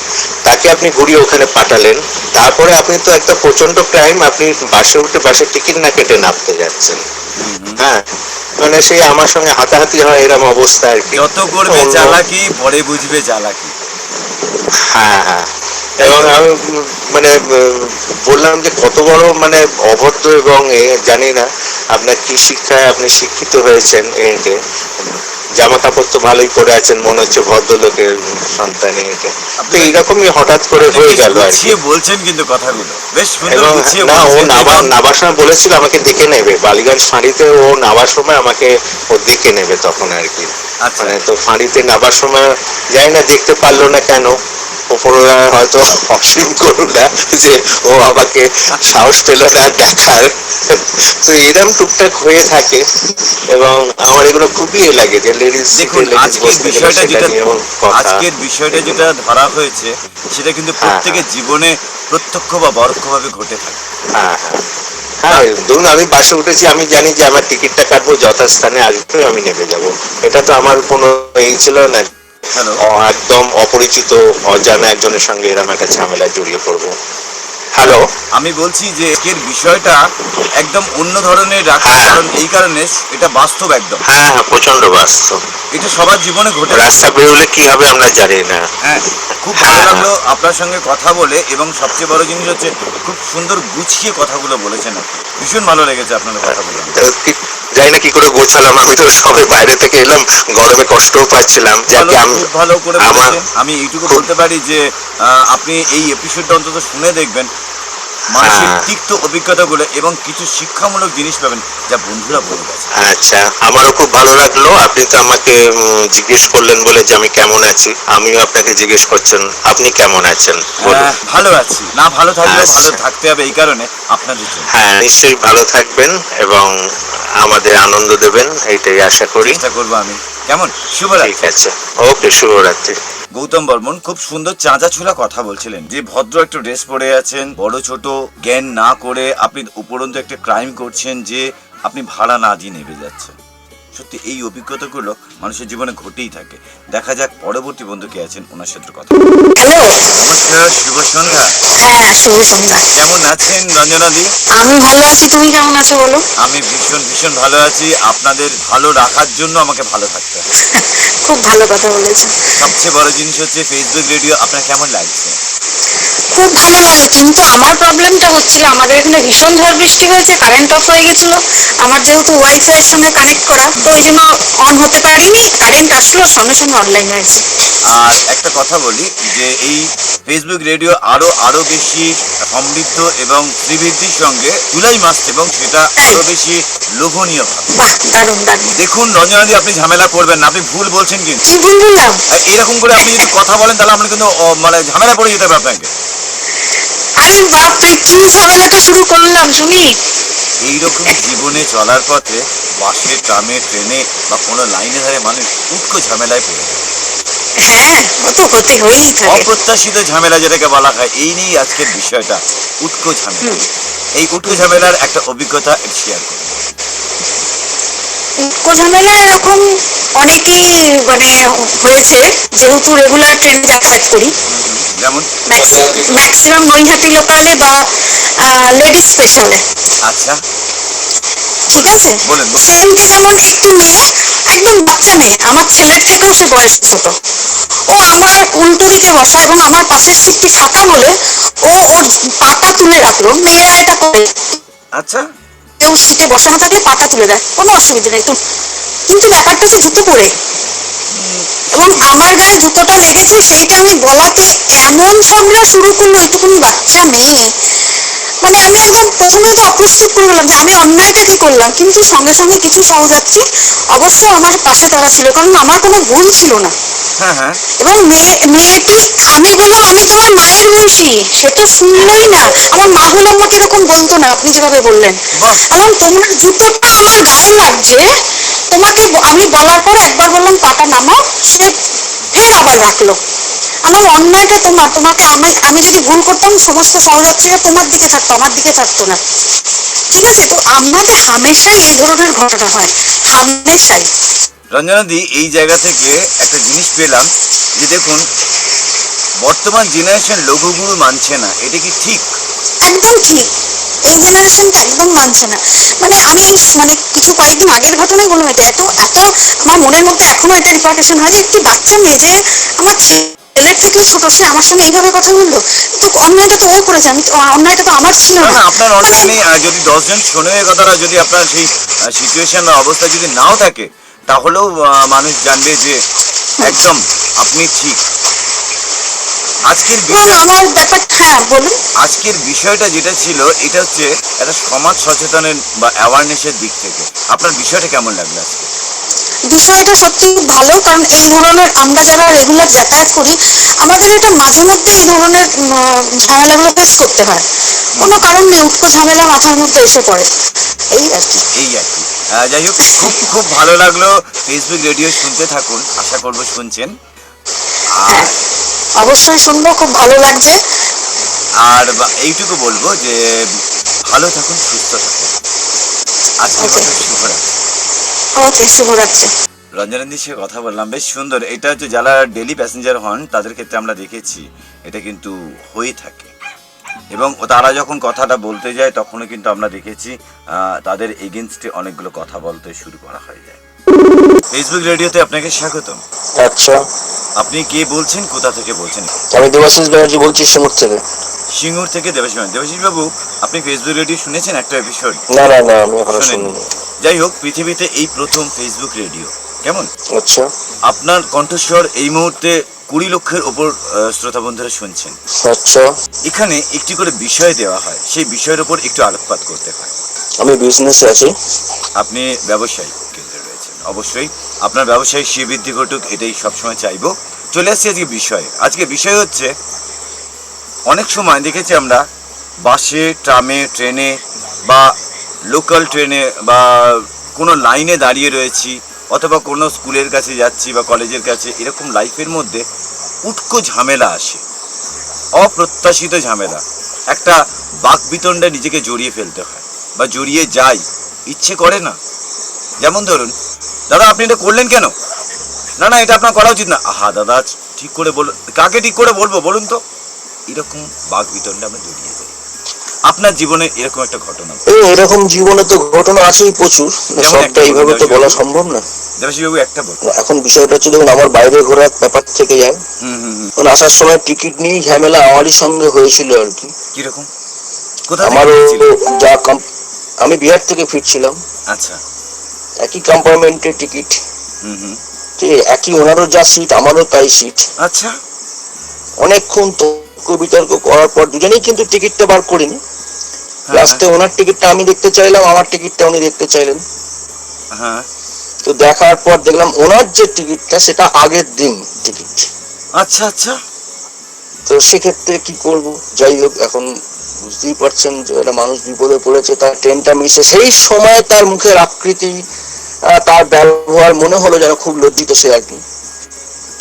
তাকে আপনি ঘুরিয়ে ওখানে পাঠালেন, তারপরে আপনি তো একটা প্রচন্ড ক্রাইম, আপনি বাসে উঠে বাসে টিকিট না কেটে নামতে যাচ্ছেন। হ্যাঁ, মানে সেই আমার সঙ্গে হাতাহাতি হয়, এরকম অবস্থা আর কি। যত করবে চালাকি, পরে বুঝবে চালাকি। হ্যাঁ হ্যাঁ, এবং আমি মানে বললাম যে কত বড় মানে অভদ্র, এবং জানি না আপনার কি শিক্ষায় আপনি শিক্ষিত হয়েছেন। একে জামা কাপড় তো ভালোই পরে আছেন, মনে হচ্ছে ভদ্রলোকের সন্তান। একে তো এইরকমই হঠাৎ করে হয়ে গেল আর কি। বলছেন কিন্তু কথাগুলো বেশ সুন্দর এবং গুছিয়ে না, ও বলছেন। নাবার সময় বলেছিল আমাকে দেখে নেবে, বালিগঞ্জ ফাঁড়িতে ও নাবার সময় আমাকে ও দেখে নেবে তখন আর কি। আচ্ছা। মানে তো ফাঁড়িতে নাবার সময় জানি না দেখতে পারলো না কেন, ওপরওয়ালা হয়তো অসীম করুণা যে ও আমাকে সাহস পেল না দেখার। তো এরকম টুকটাক হয়ে থাকে এবং আমার এগুলো খুবই লাগে যে লেডিস দেখুন, আজকের বিষয়টা যেটা ধরা হয়েছে সেটা কিন্তু প্রত্যেকের জীবনে প্রত্যক্ষ বা পরোক্ষভাবে ঘটে থাকে। হ্যাঁ হ্যাঁ হ্যাঁ, ধরুন আমি বাসে উঠেছি, আমি জানি যে আমার টিকিটটা কাটবো, যথাস্থানে আসবে, আমি নেমে যাব। এটা তো আমার কোনো এই ছিল না একদম অপরিচিত অজানা একজনের সঙ্গে এরকম একটা ঝামেলায় জড়িয়ে পড়বো। হ্যালো, আমি বলছি যে এর বিষয়টা একদম অন্য ধরনের রাখার কারণ এই কারণে এটা বাস্তব একদম। হ্যাঁ হ্যাঁ, প্রচন্ড বাস্তব, এটা সবার জীবনে ঘটে। রাস্তা বেরোলে কি হবে আমরা জানি না। হ্যাঁ, খুব ভালো লাগলো আপনার সঙ্গে কথা বলে, এবং সবচেয়ে বড় জিনিস হচ্ছে খুব সুন্দর গুছিয়ে কথাগুলো বলেছেন আপনি। ভীষণ ভালো লেগেছে আপনার কথাগুলো। জানি না কি করে গোছালাম, আমি তো সবে বাইরে থেকে এলাম, গরমে কষ্টও পাচ্ছিলাম। খুব ভালো করে বলেছেন। আমি এইটুকু বলতে পারি যে আপনি এই এপিসোডটা অন্তত শুনে দেখবেন, মানুষের তিক্ত অভিজ্ঞতাগুলো এবং কিছু শিক্ষামূলক জিনিস পাবেন যা বন্ধুরা বলে গেছে। আচ্ছা, আমারও খুব ভালো লাগলো। আপনি তো আমাকে জিজ্ঞেস করলেন বলে যে আমি কেমন আছি, আমিও আপনাকে জিজ্ঞেস করছেন আপনি কেমন আছেন। ভালো আছি, না ভালো থাকলে ভালো থাকতে হবে, এই কারণে আপনাদের জন্য। হ্যাঁ, নিশ্চয়ই ভালো থাকবেন এবং আমাদের আনন্দ দেবেন, এইটাই আশা করি। চেষ্টা করবো আমি। কেমন? শুভরাত্রি। ঠিক আছে, ওকে, শুভরাত্রি। গৌতম বর্মন খুব সুন্দর চাঁচা ছোলা কথা বলছিলেন যে ভদ্র একটু ড্রেস পরে আছেন, বড় ছোট জ্ঞান না করে আপনি উপরন্তু একটা ক্রাইম করছেন যে আপনি ভাড়া না দিয়ে নেমে যাচ্ছেন। সত্যি এই অভিজ্ঞতাগুলো মানুষের জীবনে ঘটেই থাকে। দেখা যাক পরবর্তী বন্ধু কে আছেন, ওনার সাথে কথা। হ্যালো। নমস্কার, শুভ সন্ধ্যা। হ্যাঁ, শুভ সন্ধ্যা। কেমন আছেন রঞ্জনাদি? আমি ভালো আছি, তুমি কেমন আছো বলো? আমি ভীষণ ভীষণ ভালো আছি। আপনাদের ভালো রাখার জন্য আমাকে ভালো থাকতে হবে। খুব ভালো কথা বলেছো। সবচেয়ে বড় জিনিস হচ্ছে ফেসবুক রেডিও আপনার কেমন লাগছে? খুব ভালো লাগে, কিন্তু আমার প্রবলেমটা হচ্ছিল, আমাদের এখানে ভীষণ ঝড় বৃষ্টি হয়েছে, কারেন্ট অফ হয়ে গেছিল। আমার যেহেতু ওয়াইফাই এর সঙ্গে কানেক্ট করা, তো ওই জন্য অন হতে পারিনি। কারেন্ট আসলো, সঙ্গে সঙ্গে অনলাইন হয়েছে। আর একটা কথা বলি যে এই ফেসবুক রেডিও আরো বেশি সমৃদ্ধ এবং শ্রীবৃদ্ধির সঙ্গে জুলাই মাস, এবং সেটা আরো বেশি লোভনীয় হবে। বাহ, দারুণ দারুণ। দেখুন রঞ্জনাদি, আপনি ঝামেলা করবেন না, আপনি ভুল বলছেন কিন্তু। কি ভুল বললাম? এরকম করে আপনি যদি কথা বলেন তাহলে আপনি কিন্তু মানে ঝামেলা পড়ে যেতে হবে আপনাকে। আরে বাপরে, কি ঝামেলাটা শুরু করলাম শুনি। এইরকম জীবনে চলার পথে বাসে, ট্রামে, ট্রেনে বা কোনো লাইনে ধারে মানুষ উৎকো ঝামেলায় পড়ে যায়। হ্যাঁ, ও তো হয়েই থাকে। অপ্রত্যাশিত ঝামেলা যেটাকে বলা হয়, এই নিয়েই আজকের বিষয়টা, উৎকো ঝামেলা। এই উৎকো ঝামেলার একটা অভিজ্ঞতা শেয়ার করুন। উৎকো ঝামেলা এরকম অনেকেই মানে হয়েছে, যেহেতু রেগুলার ট্রেনে যাতায়াত করি। যেমন? ম্যাক্সিমাম নৈহাটি লোকালে বা লেডিস স্পেশালে। আচ্ছা, ঠিক আছে, বলেন। সেমটি যেমন একটি মেয়ে, একদম বাচ্চা মেয়ে, আমার ছেলের থেকেও সে বয়স ছোট। ও আমার উল্টো দিকে বসা এবং আমার পাশের সিটটি ফাঁকা বলে ও ওর পাটা তুলে রাখলো। মেয়েরা এটা করে, আচ্ছা, কেউ সিটে বসানো থাকলে পাটা তুলে দেয়, কোনো অসুবিধা নেই। কিন্তু ব্যাপারটা হচ্ছে জুতো পরে, এবং আমার গায়ে জুতোটা লেগেছে, সেইটা আমি বলাতে এমন ঝগড়া শুরু করলো ওইটুকুনি বাচ্চা মেয়ে। মানে আমি একদম প্রথমে তো অপ্রস্তুত করে গেলাম যে আমি অন্যায়টা কি করলাম, কিন্তু সঙ্গে সঙ্গে কিছু সহযাত্রী অবশ্য আমার পাশে তারা ছিল, কারণ আমার কোনো ভুল ছিল না। হ্যাঁ হ্যাঁ, এবং মেয়েটি, আমি বললাম আমি তোমার মায়ের বয়সী, সে তো শুনলই না। আমার মা হলে আমাকে এরকম বলতো না, আপনি যেভাবে বললেন। এবং তোমার জুতোটা আমার গায়ে লাগছে, তোমাকে আমি বলার পর একবার বললাম পাটা নামাও, সে ফের আবার রাখলো। আমার অন্যায়টা তোমার, তোমাকে আমি যদি ভুল করতাম সমস্ত সহযাত্রীরা তোমার দিকে থাকতো, আমার দিকে থাকতো না। ঠিক আছে, তো আমাদের হামেশাই এই ধরনের ঘটনা হয়, হামেশাই। রঞ্জনাদি, এই জায়গা থেকে একটা জিনিস পেলাম যে দেখুন, বর্তমান জেনারেশন লঘুগুরু মানছে না, এটা কি ঠিক? একদম ঠিক, এই জেনারেশনটা একদম মানছে না। মানে আমি মানে কিছু কয়েকদিন আগের ঘটনায় বললাম, এটা এত এত আমার মনের মধ্যে এখনো এটা রিপার্কেশন হয় যে একটি বাচ্চা মেয়ে, যে আমার ছেলের থেকে ছোট, সে আমার সঙ্গে এইভাবে কথা বললো। তো অন্যায়টা তো ও করেছে, আমি অন্যায়টা তো আমার ছিল না না। না, আপনার অন্যায় নেই। যদি 10 জন শোনে এই কথাটা, যদি আপনার সেই সিচুয়েশন বা অবস্থা যদি নাও থাকে, তাহলেও মানুষ জানবে যে একদম আপনি ঠিক। আজকের আমার ব্যাপার, হ্যাঁ বলুন। আজকের বিষয়টা যেটা ছিল, এটা হচ্ছে একটা সমাজ সচেতনের বা অ্যাওয়ারনেসের দিক থেকে আপনার বিষয়টা কেমন লাগলো আজকে? বিষয়টা সত্যি ভালো, কারণ এই ধরনের আমরা যারা রেগুলার যাতায়াত করি, আমাদের এটা মাঝে মধ্যে এই ধরনের ঝামেলাগুলো ফেস করতে হয়। কোনো কারণ নেই, উৎকো ঝামেলা মাথার মধ্যে এসে পড়ে, এই আর কি। যাই হোক, খুব খুব ভালো লাগলো। ফেসবুক রেডিও শুনতে থাকুন, আশা করবো শুনছেন। আর অবশ্যই শুনবো, খুব ভালো লাগছে। আর এইটুকু বলবো যে ভালো থাকুন, সুস্থ থাকুন। আজকে শুভরাত্রি। ওকে, শুভরাত্রি। রঞ্জনাদির সঙ্গে কথা বললাম, বেশ সুন্দর। এটা হচ্ছে যারা ডেলি প্যাসেঞ্জার হন তাদের ক্ষেত্রে আমরা দেখেছি এটা কিন্তু হয়ে থাকে, এবং তারা যখন কথাটা বলতে যায় তখনও কিন্তু আমরা দেখেছি তাদের এগেনস্টে অনেকগুলো কথা বলতে শুরু করা হয়ে যায়। ফেসবুক রেডিওতে আপনাকে স্বাগতম। আচ্ছা, আপনি কে বলছেন, কোথা থেকে বলছেন? আমি দেবাশিস ব্যানার্জি বলছি, সিঙ্গুর থেকে। সিঙ্গুর থেকে দেবাশিস বাবু, আপনি ফেসবুক রেডিও শুনেছেন একটা এপিসোড? না না না, আমি এখনো শোনেননি। শুনিনি। যাই হোক, পৃথিবীতে এই প্রথম ফেসবুক রেডিও, কেমন? আচ্ছা আপনার কণ্ঠস্বর এই মুহূর্তে 20 লক্ষের ওপর শ্রোতা বন্ধুরা শুনছেন। আচ্ছা, এখানে একটি করে বিষয় দেওয়া হয়, সেই বিষয়ের উপর একটু আলোকপাত করতে হয়। আমি বিজনেসে আছি। আপনি ব্যবসায়ী কেন্দ্রে রয়েছেন, অবশ্যই আপনার ব্যবসায়িক শ্রীবৃদ্ধি ঘটুক, এটাই সবসময় চাইবো। চলে আসছি আজকে বিষয়। আজকে বিষয় হচ্ছে, অনেক সময় দেখেছি আমরা বাসে, ট্রামে, ট্রেনে বা লোকাল ট্রেনে বা কোনো লাইনে দাঁড়িয়ে রয়েছি, অথবা কোনো স্কুলের কাছে যাচ্ছি বা কলেজের কাছে, এরকম লাইফের মধ্যে উটকো ঝামেলা আসে, অপ্রত্যাশিত ঝামেলা, একটা বাকবিতণ্ডায় নিজেকে জড়িয়ে ফেলতে হয় বা জড়িয়ে যাই, ইচ্ছে করে না। যেমন ধরুন, দাদা আপনি এটা করলেন কেন? না না, এটা আপনার করা উচিত না। আহা দাদা, ঠিক করে বলুন। কাকে ঠিক করে বলবো বলুন তো? এরকম বাকবিতণ্ডায় আমরা জড়িয়ে যাই। আপনার জীবনে এরকম একটা ঘটনা? এরকম জীবনে তো ঘটনা আছেই প্রচুর, সবটা এইভাবে তো বলা সম্ভব না। দেবাশিসবাবু একটা বলুন। এখন বিষয়টা হচ্ছে, দেখুন আমার বাইরে ঘোরার ব্যাপার থেকে যায়। এখন আসার সময় টিকিট নিয়ে ঝামেলা আমারই সঙ্গে হয়েছিল আর কি। কিরকম? কোথা থেকে আমারও ফিরছিলেন? আমি বিহার থেকে ফিরছিলাম, আচ্ছা। একই কম্পার্টমেন্টের টিকিট, ঠিক আছে, একই ওনারও যা সিট আমারও তাই সিট। আচ্ছা। অনেকক্ষণ তর্ক বিতর্ক করার পর দুজনেই কিন্তু টিকিটটা বার করিনি। লাস্টে ওনার টিকিটটা আমি দেখতে চাইলাম, আমার টিকিটটা উনি দেখতে চাইলেন। হ্যাঁ। তো দেখার পর দেখলাম ওনার যে টিকিটটা সেটা আগের দিন টিকিট। আচ্ছা আচ্ছা। তো সেক্ষেত্রে কি করব? যাই হোক, এখন বুঝতেই পারছেন যে একটা মানুষ বিপদে পড়েছে, তার ট্রেনটা মিশে। সেই সময় তার মুখের আকৃতি, তার ব্যবহার মনে হলো যেন খুব লজ্জিত সে আর কি।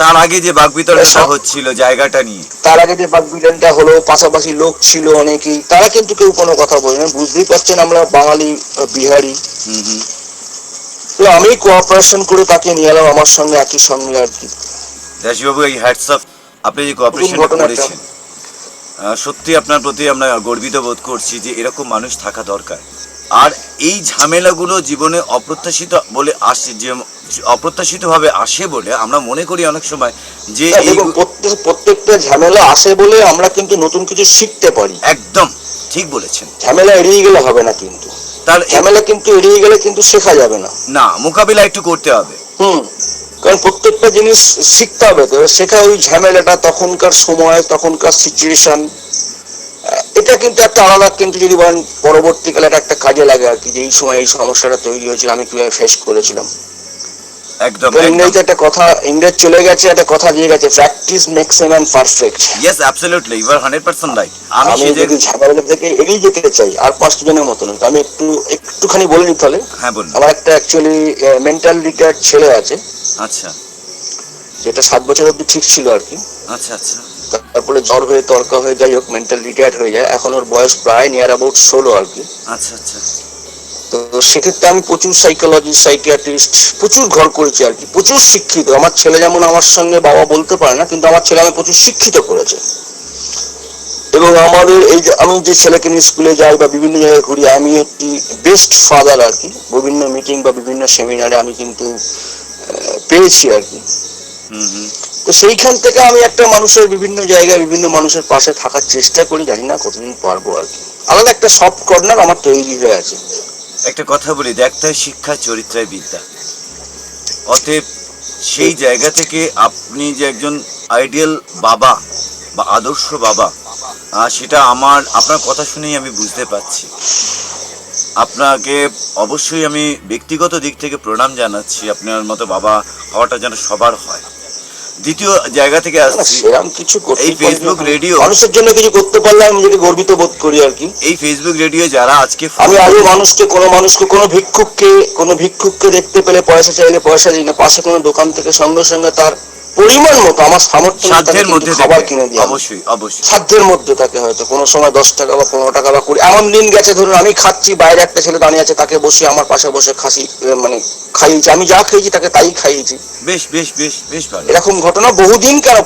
তার আগে যে বাকবিতণ্ডাটা হচ্ছিল জায়গাটা নিয়ে, তার আগে যে বাকবিতণ্ডা হলো, পাশাপাশি লোক ছিল অনেকেই, তারা কিন্তু কেউ কোনো কথা বলে না। বুঝতেই পারছেন আমরা বাঙালি, বিহারি। তো আমি কোঅপারেশন করে তাকে নিয়ে এলাম আমার সঙ্গে, একই সঙ্গে আর কি। দেশবাবু, এই হ্যাটস অফ, আপনি যে কোঅপারেশন করেছেন, সত্যি আপনার প্রতি আমরা গর্বিত বোধ করছি যে এরকম মানুষ থাকা দরকার। আর এই ঝামেলাগুলো জীবনে অপ্রত্যাশিত বলে আসে, যে অপ্রত্যাশিতভাবে আসে বলে আমরা মনে করি অনেক সময় যে এই প্রত্যেকটা ঝামেলা আসে বলে আমরা কিন্তু নতুন কিছু শিখতে পারি। একদম ঠিক বলেছেন। ঝামেলা এড়িয়ে গেলে হবে না, কিন্তু তার ঝামেলা কিন্তু এড়িয়ে গেলে কিন্তু শেখা যাবে না। না, মোকাবিলা একটু করতে হবে। কারণ প্রত্যেকটা জিনিস শিখতে হবে, তো শেখা ওই ঝামেলাটা, তখনকার সময়, তখনকার সিচুয়েশন, এটা কিন্তু একটা আলাদা, কিন্তু যদি বলেন পরবর্তীকালে এটা একটা কাজে লাগে আর কি, যে এই সময় এই সমস্যাটা তৈরি হয়েছিল, আমি কিভাবে ফেস করেছিলাম। একদম। ইংরেজিতে একটা কথা, ইংরেজ চলে গেছে, একটা কথা দিয়ে গেছে, practice makes a man perfect. Yes, absolutely, you are 100% right. আমি যদি ঝামেলা থেকে এগিয়ে যেতে চাই, আর 5 জনের মতো নয়, আমি একটুখানি বলে নিতে হলে, হ্যাঁ বলুন। আমার একটা অ্যাকচুয়ালি মেন্টাল রিটায়ার্ড ছেলে আছে। আচ্ছা। যেটা 7 বছর অব্দি ঠিক ছিল আর কি। আচ্ছা আচ্ছা। তারপরে জ্বর হয়ে তর্কা হয়ে, যাই হোক, মেন্টাল রিটায়ার্ড হয়ে যায়। এখন ওর বয়স প্রায় নিয়ার অ্যাবাউট 16 আর কি। আচ্ছা আচ্ছা। তো সেক্ষেত্রে আমি প্রচুর সাইকোলজিস্ট, সাইকিয়াট্রিস্ট প্রচুর ঘর করেছি আর কি, প্রচুর শিক্ষিত। আমার ছেলে যেমন আমার সঙ্গে বাবা বলতে পারে না, কিন্তু আমার ছেলে আমি প্রচুর শিক্ষিত করেছে। এবং আমাদের এই যে, আমি যে ছেলেকে নিয়ে স্কুলে যাই বা বিভিন্ন জায়গায় ঘুরি, আমি একটি বেস্ট ফাদার আর কি। বিভিন্ন মিটিং বা বিভিন্ন সেমিনারে আমি কিন্তু পেয়েছি আর কি। তো সেইখান থেকে আমি একটা মানুষের বিভিন্ন জায়গায় বিভিন্ন মানুষের পাশে থাকার চেষ্টা করি, জানি না কতদিন পারবো আর কি। আলাদা একটা সফট কর্নার আমার তৈরি হয়ে আছে। একটা কথা বলি, দেখতে হয় শিক্ষা, চরিত্রায় বিদ্যা। অতএব সেই জায়গা থেকে আপনি যে একজন আইডিয়াল বাবা বা আদর্শ বাবা, সেটা আপনার কথা শুনেই আমি বুঝতে পারছি। আপনাকে অবশ্যই আমি ব্যক্তিগত দিক থেকে প্রণাম জানাচ্ছি। আপনার মতো বাবা হওয়াটা যেন সবার হয়। দ্বিতীয় জায়গা থেকে আসছি, এই ফেসবুক রেডিও, মানুষের জন্য কিছু করতে পারলে আমি নিজেকে গর্বিত বোধ করি আর কি। এই ফেসবুক রেডিও যারা আজকে, আমি আগে মানুষকে কোনো ভিক্ষুককে দেখতে পেলে পয়সা চাইলে পয়সা দিই না। পাশে কোনো দোকান থেকে সঙ্গে সঙ্গে তার পরিমাণ মতো, আমার সামর্থ্য সাধ্যের মধ্যে খাবার কিনে দিই। অবশ্যই অবশ্যই সাধ্যের মধ্যে থাকে, হয়তো কোনো সময় 10 টাকা বা 15 টাকা বা 20। এমন দিন গেছে, ধরুন আমি খাচ্ছি, বাইরে একটা ছেলে দাঁড়িয়ে আছে, তাকে বসে আমার পাশে বসে খাইয়েছি। আমি যা খেয়েছি তাকে তাই খাইয়েছি। বেশ বেশ বেশ বেশ ভালো। এরকম ঘটনা বহুদিন, কেন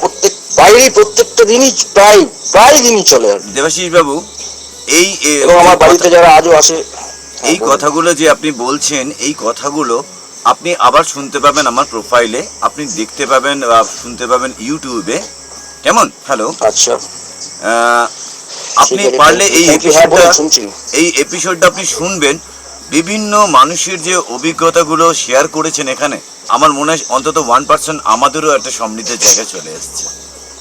প্রত্যেকটা দিনই প্রায় দিনই চলে আর দেবাশিস বাবু, এবং আমার বাড়িতে যারা আজও আসে। এই কথাগুলো যে আপনি বলছেন, এই কথাগুলো আপনি আবার শুনতে পাবেন আমার প্রোফাইলে, আপনি দেখতে পাবেন বা শুনতে পাবেন ইউটিউবে। কেমন? হ্যালো। আচ্ছা। আপনি পারলে এই এপিসোডটা আপনি শুনবেন। বিভিন্ন মানুষের যে অভিজ্ঞতাগুলো শেয়ার করেছেন এখানে, আমার মনে হয় অন্তত 1% আমাদেরও একটা সমৃদ্ধের জায়গায় চলে এসেছে।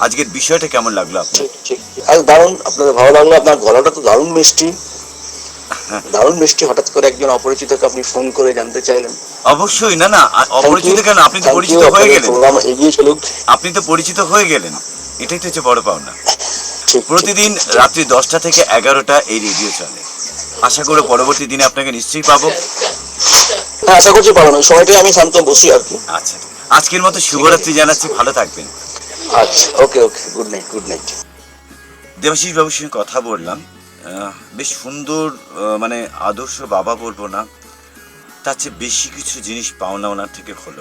আজকের বিষয়টা কেমন লাগলো আপনার? ঠিক। দারুণ, আপনাদের ভালো লাগলো। আপনার গলাটা তো দারুণ মিষ্টি, দারুণ মিষ্টি। হঠাৎ করে একজন অপরিচিতকে আপনি ফোন করে জানতে চাইলেন। অবশ্যই। না না, অপরিচিত কেন, আপনি তো পরিচিত হয়ে গেলেন। এগিয়ে চলুক। আপনি তো পরিচিত হয়ে গেলেন, এটাই তো হচ্ছে বড় পাওনা। প্রতিদিন রাত্রি 10টা থেকে 11টা এই রেডিও চলে। আশা করি পরবর্তী দিনে আপনাকে নিশ্চয়ই পাবো। হ্যাঁ, আশা করছি পাবো। ওই সময়টাই আমি শান্ত বসি আর কি। আচ্ছা, আজকের মতো শুভরাত্রি জানাচ্ছি, ভালো থাকবেন। আচ্ছা, okay okay, good night, good night. Debashis বাবুর সঙ্গে কথা বললাম, বেশ সুন্দর, মানে আদর্শ বাবা বলবো না, তার চেয়ে বেশি কিছু জিনিস পাওনা ওনার থেকে হলো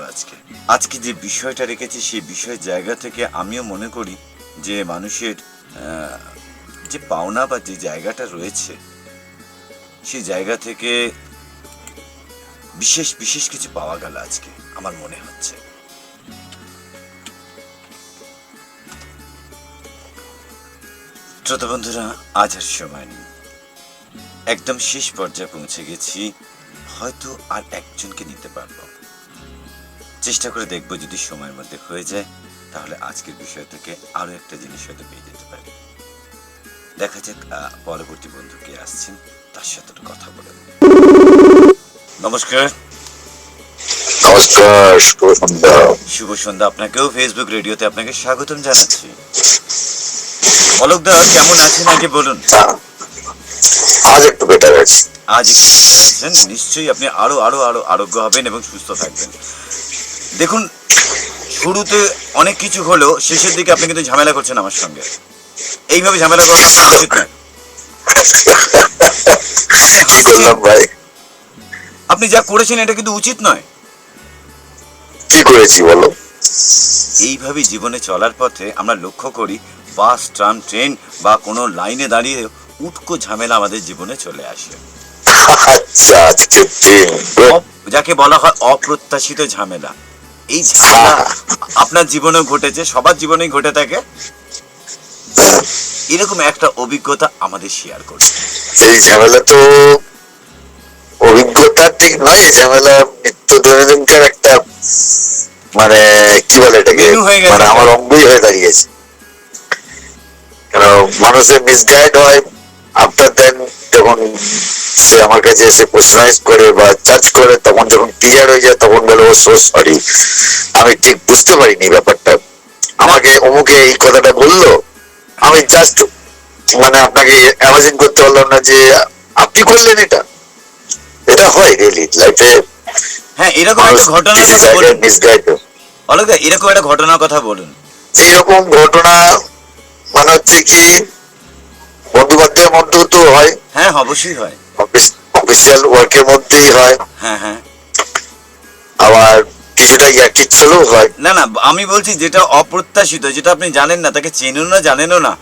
আজকে যে বিষয়টা রেখেছি সেই বিষয়ের জায়গা থেকে আমিও মনে করি যে মানুষের যে পাওনা বা যে জায়গাটা রয়েছে সেই জায়গা থেকে বিশেষ বিশেষ কিছু পাওয়া গেল আজকে আমার মনে হচ্ছে। শ্রোতা বন্ধুরা, আজ আর সময় নেই, একদম শেষ পর্যায়ে পৌঁছে গেছি। হয়তো আর একজনকে নিতে পারবো, চেষ্টা করে দেখবো যদি সময়ের মধ্যে হয়ে যায় তাহলে আজকের বিষয় থেকে আরো একটা জিনিস হয়তো পেয়ে যেতে পারি। দেখা যাক পরবর্তী বন্ধু কে আসছেন, তার সাথে কথা বলে। নমস্কার। নমস্কার, শুভ সন্ধ্যা। শুভ সন্ধ্যা আপনাকেও। ফেসবুক রেডিওতে আপনাকে স্বাগতম জানাচ্ছি। অলোক দা, কেমন আছেন আগে বলুন। আজ একটু বেটার আছে। আজ একটু আছেন, নিশ্চয়ই আপনি আরো আরো আরো আরোগ্য হবেন এবং সুস্থ থাকবেন। দেখুন, শুরুতে অনেক কিছু হলো, শেষের দিকে আপনি কিন্তু ঝামেলা করছেন আমার সঙ্গে। এইভাবে ঝামেলা করা উচিত নয়। কি করলাম ভাই? আপনি যা করেছেন এটা কিন্তু উচিত নয়। কি করেছি বলো? এইভাবে জীবনে চলার পথে আমরা লক্ষ্য করি বাস, ট্রাম, ট্রেন বা কোনো লাইনে দাঁড়িয়ে উটকো ঝামেলা আমাদের জীবনে চলে আসে। আচ্ছা, আজকে ট্রেন, যাকে বলা হয় অপ্রত্যাশিত ঝামেলা। এই ঝামেলা আপনার জীবনেও ঘটেছে, সবার জীবনেই ঘটে থাকে। এরকম একটা অভিজ্ঞতা আমাদের শেয়ার করছে। এই ঝামেলা তো অভিজ্ঞতা ঠিক নয়, এই ঝামেলা নিত্য দৈনন্দিনকার একটা, মানে কি বলে এটাকে, মেনু হয়ে গেছে। মানে আমার অঙ্গই হয়ে দাঁড়িয়েছে। কারণ মানুষের মিসগাইড হয়, আফটার দেন যখন সে আমার কাছে এসে কোশ্চেনাইজ করে বা জাজ করে, তখন যখন ক্লিয়ার হয়ে যায় তখন বলে ও সো সরি, আমি ঠিক বুঝতে পারিনি ব্যাপারটা, আমাকে অমুকে এই কথাটা বললো, আমি জাস্ট মানে আপনাকে ইমাজিন করতে পারলাম না যে আপনি করলেন এটা। এটা হয় রিয়েলি লাইফে। হ্যাঁ, এরকম একটা ঘটনার কথা বলুন। মিসগাইড অলোক দা, এরকম একটা ঘটনার কথা বলুন। এইরকম ঘটনা মানে হচ্ছে কি, বন্ধু বান্ধবের মধ্যেও তো হয়, হ্যাঁ, অবশ্যই হয়। অফিসিয়াল ওয়ার্কের মধ্যেই হয়, হ্যাঁ হ্যাঁ, আবার কিছুটা ইয়ার্কি চলেও হয়। না না, আমি বলছি যেটা অপ্রত্যাশিত, যেটা আপনি জানেন না, তাকে চেনেন না, জানেনও না,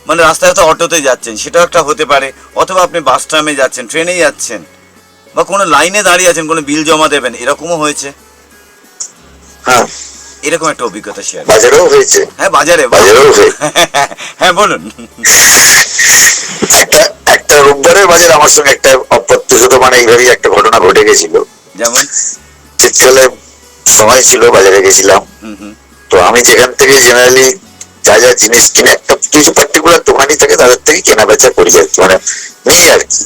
মানে রাস্তায় হয়তো অটোতে যাচ্ছেন, সেটাও একটা হতে পারে, অথবা আপনি বাস ট্রামে যাচ্ছেন, ট্রেনেই যাচ্ছেন, বা কোনো লাইনে দাঁড়িয়ে আছেন, কোনো বিল জমা দেবেন, এরকমও হয়েছে। হ্যাঁ, এরকম একটা অভিজ্ঞতা শেয়ার। বাজারেও হয়েছে। হ্যাঁ, বাজারেও হয়েছে। হ্যাঁ, বলুন। একটা একটা রোববারের বাজারে আমার সঙ্গে একটা অপ্রত্যাশিত মানে এইভাবেই একটা ঘটনা ঘটে গেছিল। যেমন? শীতকালে সময় ছিল, বাজারে গেছিলাম। তো আমি যেখান থেকে জেনারেলি যা যা জিনিস কিনে, একটা কিছু পার্টিকুলার দোকানই থাকে, তাদের থেকে কেনা বেচা করি আর কি, মানে নেই আর কি।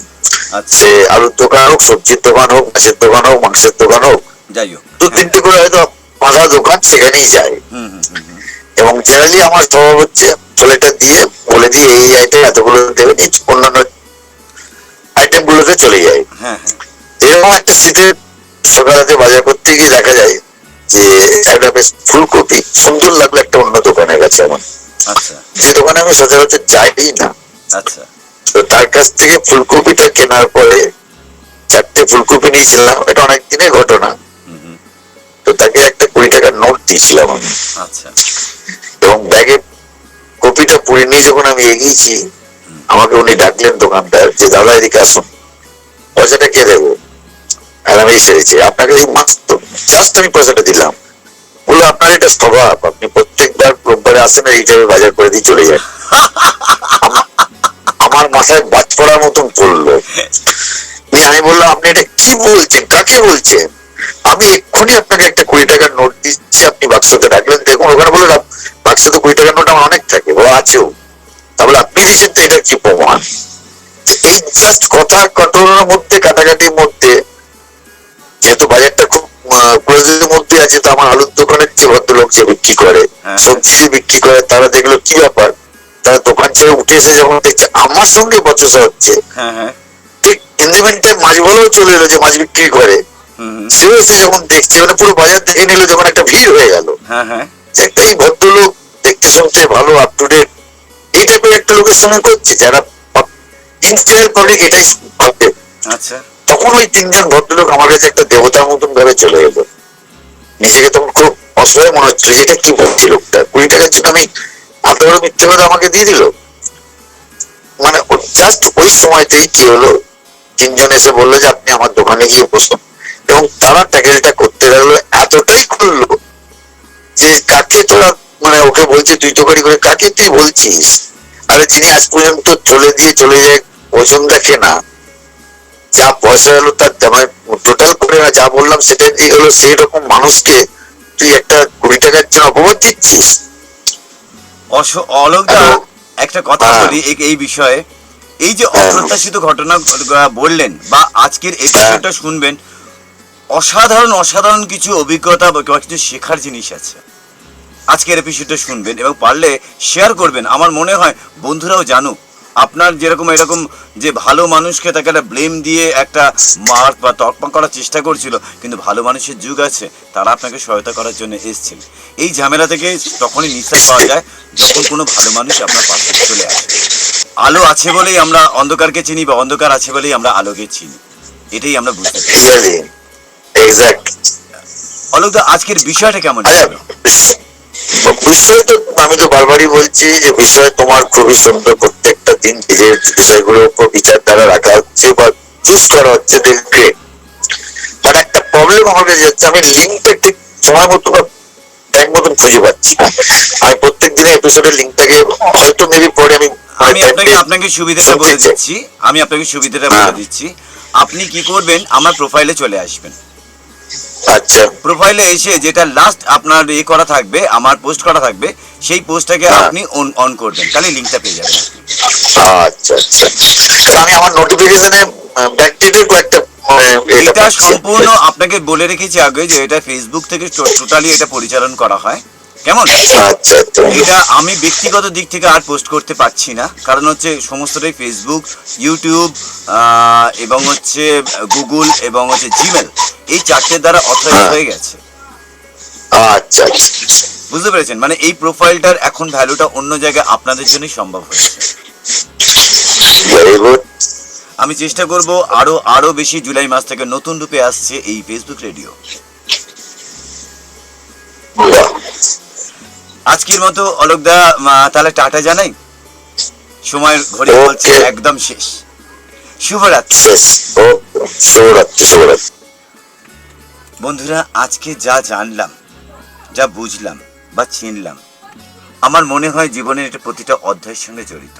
সে আলুর দোকান হোক, সবজির দোকান হোক, মাছের দোকান হোক, মাংসের দোকান হোক, যাই হোক, 2-3টে করে হয়তো পাঁচা দোকান, সেখানেই যায়। এবং জেনারেলি আমার স্বভাব হচ্ছে ছোলেটা দিয়ে বলে দিয়ে এই আইটেম এতগুলো দেবেন, এই অন্যান্য আইটেম গুলোতে চলে যায়। এরকম একটা শীতের সকালে বাজার করতে গিয়ে দেখা যায় যে একটা বেশ ফুলকপি সুন্দর লাগলো একটা অন্য দোকানের কাছে আমার, যে দোকানে আমি সচরাচর যাই না। তো তার কাছ থেকে ফুলকপিটা কেনার পরে 4টে ফুলকপি নিয়েছিলাম, এটা অনেক দিনের ঘটনা। তো তাকে একটা 20 টাকার নোট দিয়েছিলাম আমি, এবং ব্যাগে কপিটা পুড়ে নিয়ে যখন আমি এগিয়েছি, আমাকে উনি ডাকলেন দোকানদার, যে দাদা এদিকে আসুন, পয়সাটা কে দেবো? আর আমি সেরেছি, আপনাকে জাস্ট আমি পয়সাটা দিলাম। বললো আপনার এটা স্বভাব, আপনি প্রত্যেকবার রোববারে আসেন আর এই টাইমে বাজার করে দিয়ে চলে যান। আমার মাথায় বাজ পড়ার মতন পড়লো। আমি বললাম আপনি এটা কি বলছেন, কাকে বলছেন? আমি এক্ষুনি আপনাকে একটা 20 টাকার নোট দিচ্ছি, আপনি বাক্সতে রাখলেন। দেখুন ওখানে বললাম বাক্সতে 20 টাকার নোট আমার অনেক থাকে, ও আছেও, তাহলে আপনি দিয়েছেন তো এটা কি প্রমাণ? এই জাস্ট কথা কাটানোর মধ্যে, কাটাকাটির মধ্যে, যেহেতু বাজারটা খুব ক্লোজের মধ্যে আছে, তো আমার আলুর দোকানের যে ভদ্রলোক যে বিক্রি করে, সবজি যে বিক্রি করে, তারা দেখলো কি ব্যাপার, তারা দোকান ছেড়ে উঠে এসে যখন দেখছে আমার সঙ্গে বচসা হচ্ছে, ঠিক ইন্ডিপেন্ডেন্ট মাছ বলেও চলে এলো যে মাছ বিক্রি করে, সেও এসে যখন দেখছে, মানে পুরো বাজার দেখে নিল, যখন একটা ভিড় হয়ে গেল, একটা এই ভদ্রলোক দেখতে শুনতে ভালো, আপ টু ডেট, এই টাইপের একটা লোকের সঙ্গে করছে যারা ইনস্পায়ার পাবলিক এটাই ভাববে। আচ্ছা, তখন ওই তিনজন ভদ্রলোক আমার কাছে একটা দেবতার মতন ভাবে চলে গেল। নিজেকে তখন খুব অসহায় মনে হচ্ছিল, যেটা কি বলছি লোকটা 20 টাকার জন্য আমি এত বড় মিথ্যে কথা আমাকে দিয়ে দিল। মানে জাস্ট ওই সময়তেই কি হলো, তিনজন এসে বললো যে আপনি আমার দোকানে গিয়ে বসুন, এবং তারা ট্যাকেলটা করতে লাগলো, এতটাই করলো যে কাকে তোরা, মানে ওকে বলছে তুই তো করি করে, কাকে তুই বলছিস? আরে যিনি আজ পর্যন্ত চলে দিয়ে চলে যায়, ওজন দেখে না, যা পয়সা হলো তার টোটাল করে না, যা বললাম সেটাই দিয়ে গেলো, সেই রকম মানুষকে তুই একটা 20 টাকার জন্য অপবাদ দিচ্ছিস। অলোকদা একটা কথা হ্যাঁ। বলি এই বিষয়ে। এই যে অপ্রত্যাশিত ঘটনা বললেন বা আজকের এপিসোডটা শুনবেন, অসাধারণ অসাধারণ কিছু অভিজ্ঞতা বা কিছু শেখার জিনিস আছে। আজকের এপিসোডটা শুনবেন এবং পারলে শেয়ার করবেন। আমার মনে হয় বন্ধুরাও জানুক আপনার যেরকম এরকম যে ভালো মানুষকে তাকে একটা ব্লেম দিয়ে একটা মার বা তর্পা করার চেষ্টা করছিল, কিন্তু ভালো মানুষের যুগ আছে, তারা আপনাকে সহায়তা করার জন্য এসেছিল। এই ঝামেলা থেকে তখনই নিঃশ্বাস পাওয়া যায় যখন কোনো ভালো মানুষ আপনার পাশে চলে আসে। আলো আছে বলেই আমরা অন্ধকারকে চিনি, বা অন্ধকার আছে বলেই আমরা আলোকে চিনি। এটাই আমরা বুঝতে পারি। এক্স্যাক্ট। অলোকদা, আজকের বিষয়টা কেমন ছিল? বিষয় তো আমি তো বারবারই বলছি যে বিষয় তোমার খুবই সুন্দর, প্রত্যেকটা দিন যে বিষয়গুলোর উপর বিচারধারা রাখা হচ্ছে বা চুজ করা হচ্ছে, দেখবে। বাট একটা প্রবলেম আমার কাছে যাচ্ছে, আমি লিঙ্কটা ঠিক সময় মতো বা টাইম মতন খুঁজে পাচ্ছি না। আমি প্রত্যেক দিনের এপিসোডের লিঙ্কটাকে হয়তো মেবি পরে আমি আপনাকে সুবিধাটা বলে দিচ্ছি। আপনি কি করবেন, আমার প্রোফাইলে চলে আসবেন। আচ্ছা প্রোফাইলে এসে যেটা লাস্ট আপনার করা থাকবে, আমার পোস্ট করা থাকবে, সেই পোস্টটাকে আপনি অন করবেন, তাহলে লিঙ্কটা পেয়ে যাবেন। আচ্ছা আচ্ছা, আমি আমার নোটিফিকেশনে ব্যাকডেটের কয়েকটা এটা সম্পূর্ণ আপনাকে বলে রেখেছি আগে যে এটা ফেসবুক থেকে টোটালি এটা পরিচালন করা হয়, কেমন? এটা আমি ব্যক্তিগত দিক থেকে আর পোস্ট করতে পারছি না, কারণ হচ্ছে সমস্তটাই ফেসবুক, ইউটিউব এবং হচ্ছে গুগল এবং হচ্ছে জিমেল, এই চারটের দ্বারা অথরাইজ হয়ে গেছে। আচ্ছা আচ্ছা, বুঝতে পেরেছেন? মানে এই প্রোফাইলটার এখন ভ্যালুটা অন্য জায়গায় আপনাদের জন্যই সম্ভব হয়েছে। Very good. আমি চেষ্টা করব আরো বেশি। জুলাই মাস থেকে নতুন রূপে আসছে এই ফেসবুক রেডিও। আজকের মতো অলোকদা তাহলে টাটা জানাই, সময়ের ঘড়ি বলছে একদম শেষ। শুভরাত্রি। শুভরাত্রি। বন্ধুরা, আজকে যা জানলাম, যা বুঝলাম বা চিনলাম, আমার মনে হয় জীবনের এটা প্রতিটা অধ্যায়ের সঙ্গে জড়িত।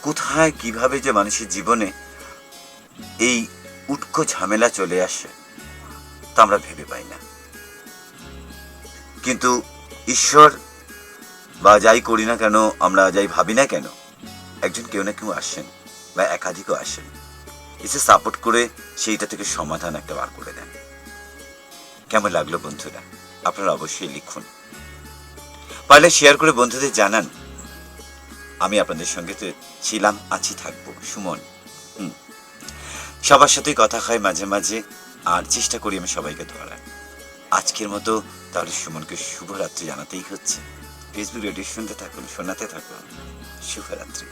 কোথায় কিভাবে যে মানুষের জীবনে এই উটকো ঝামেলা চলে আসে তা আমরা ভেবে পাই না, কিন্তু ঈশ্বর বা যাই করি না কেন, আমরা যাই ভাবি না কেন, একজন কেউ না কেউ আসেন বা একাধিকও আসেন, এসে সাপোর্ট করে সেইটা থেকে সমাধান একটা বার করে দেন। কেমন লাগলো বন্ধুরা? আপনারা অবশ্যই লিখুন, পারলে শেয়ার করে বন্ধুদের জানান। আমি আপনাদের সঙ্গে তো ছিলাম, আছি, থাকবো, সুমন। সবার সাথেই কথা হয় মাঝে মাঝে, আর চেষ্টা করি আমি সবাইকে ধরার। আজকের মতো তাহলে সুমনকে শুভরাত্রি জানাতেই হচ্ছে। ফেসবুক রেডিও শুনতে থাকুন, শোনাতে থাকুন। শুভরাত্রি।